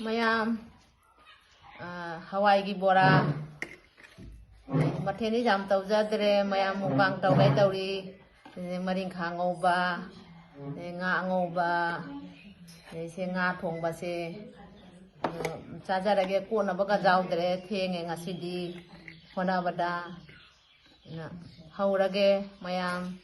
Mayam Hawaii Gibora Mateni Jam Tawzadre, Mayam Mubang Tawai Maring Hangoba, Nangoba, Singa Tongbase, Sajarage Kuna Baka Zaudre, Ting and Asidi, Honavada, Haurage, Mayam.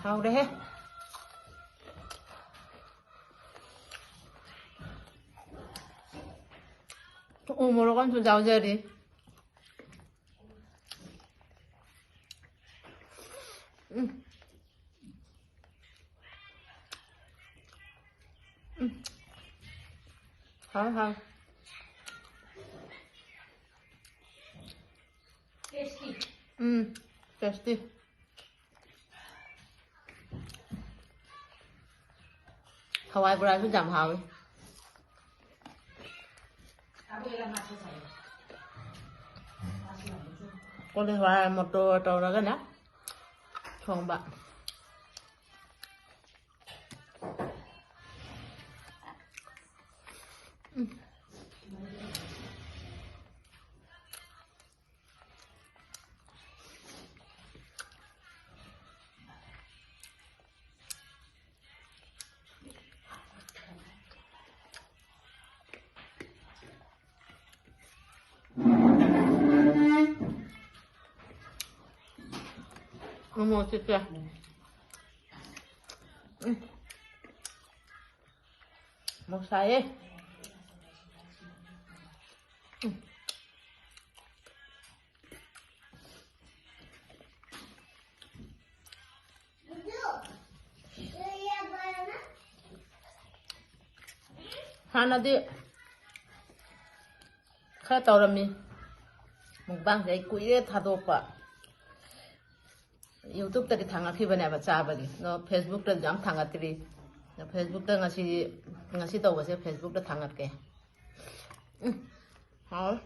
How the heck? Umurakan to Zaujari. How? Tasty. Tasty. Hawaii bra cứ giảm hào đi. Con đi Hawaii một trâu ra cái nắp. Không bạn. Một thịt kìa. Một sấy ấy. Hana đi. Khá tàu làm đi. Một băng giấy quỹ để thả đồ quả. YouTube tadi thangak hiba ne baca bagi, no Facebook tadi jam thangak tiri, no Facebook tadi ngasih tahu bahasa Facebook tadi thangak ke, hal,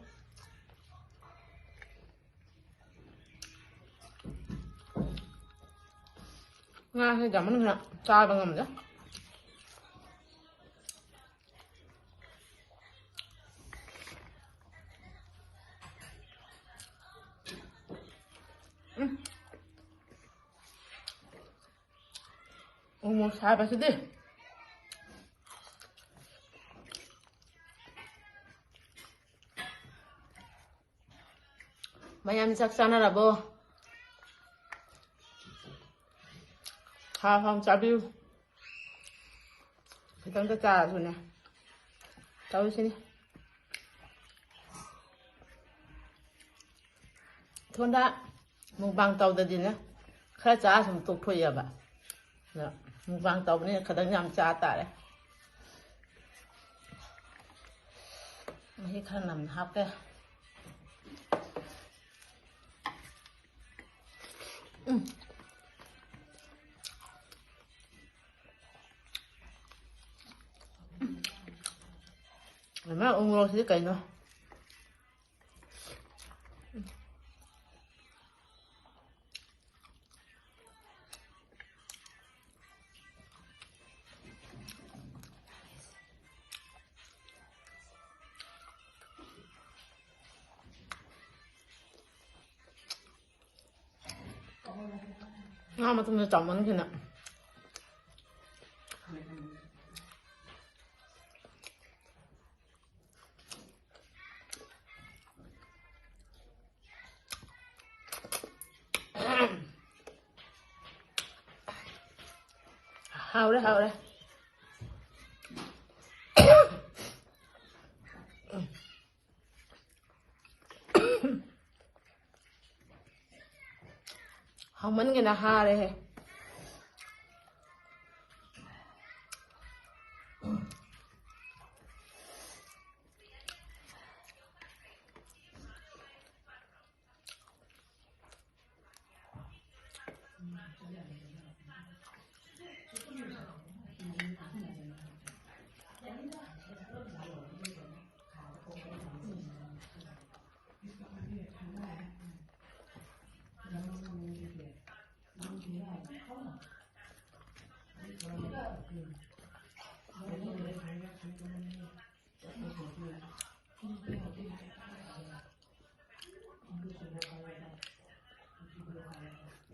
ngasih zaman nggak cara bangam ya, mau siapa sih deh? Mayam saksana rabo, ham cabai, kita udah cara sudah, tahu sini, tuan dah, mau bang tahu tadi nih, kerja sama tuh tuh ya pak. Vang tàu này khá nhằm cha tạ đấy mấy khá nằm hấp cái mấy ông lo xí cây nữa mà tôi chọn món gì nè hao đấy không mấy cái là ha đây.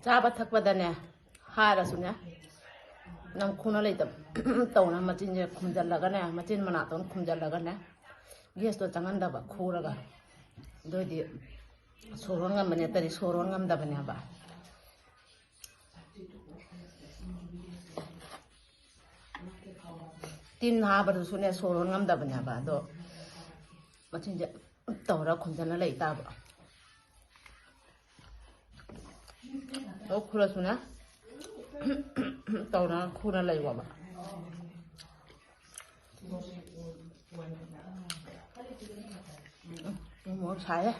Chaba thakpadane hara sunya nam khuna leitam tawna machin je khumjal lagane machin mana ton khumjal lagane gas to changan da ba khuraga dodi soron ngam bane tari soron ngam da bane ba tin ha ba sunya soron ngam da bane ba do machin je tawra khumjal lei ta ba khura sunya tawna khuna lei wa ba mo chai ha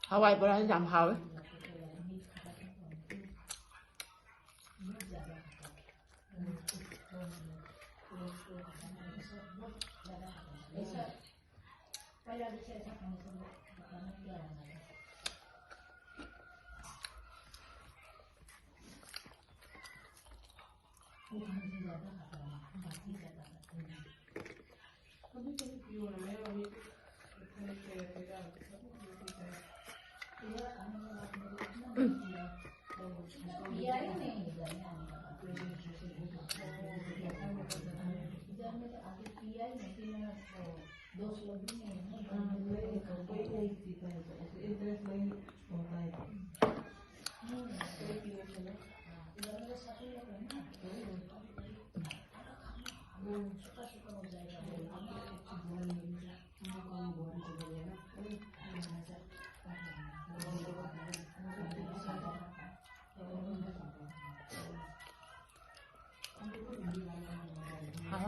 Hawaii bữa nay làm hào ấy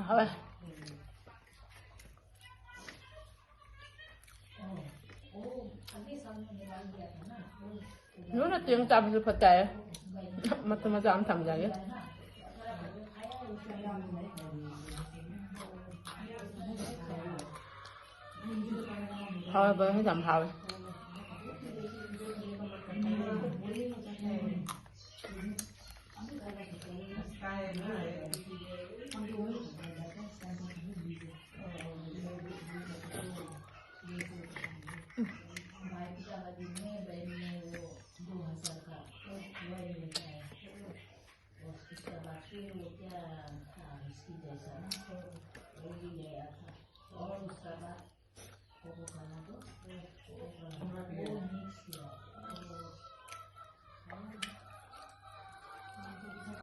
thôi nếu là tiếng tầm thì phải chạy mà tôi mà dám thẳng vậy thôi bây giờ làm thôi